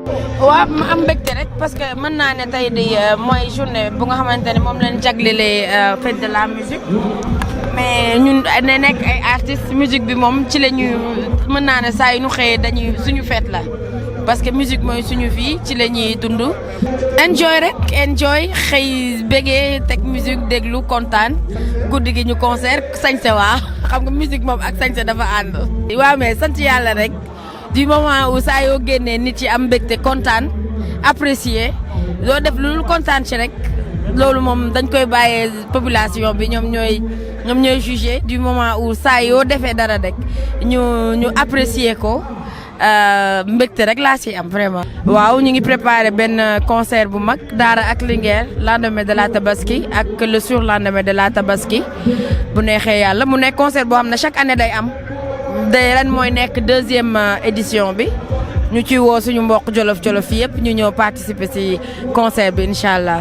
waaw ma am mbégte rek parce que mën naa ne tey di mooy journée bu nga xamante ne moom lañ jaglelee fête de la musique mais ñun ne nekk ay artistes musique bi moom ci la ñu mën naa ne saa yu ñu xëyee dañuy suñu fête la parce que musique mooy suñu vie ci la ñuy dund. enjoy rek enjoy xëy bégee teg musique déglu kontaan guddi gi ñu concert sañse waa xam nga musique moom ak sañse dafa ànd. waaw mais sant yàlla rek. du moment où saa yoo génnee nit yi am mbégte kontaan apprécier loo def lu dul kontaan ci rek loolu moom dañ koy bàyyee population bi ñoom ñooy juger du moment où saa yoo defee dara rek ñu apprécier ko mbégte rek laa ci am vraiment. waaw ñu ngi préparé benn concert bu mag Daara ak Linguère lendemain de la Tabaski ak le surlendemain de la Tabaski bu neexee yàlla mu nekk concert boo xam ne chaque année day am. ren mooy nekk 2e édition bi ñu ciy woo suñu mbokk jolof-jolof yëpp ñu ñëw participer ci concert bi incha allah.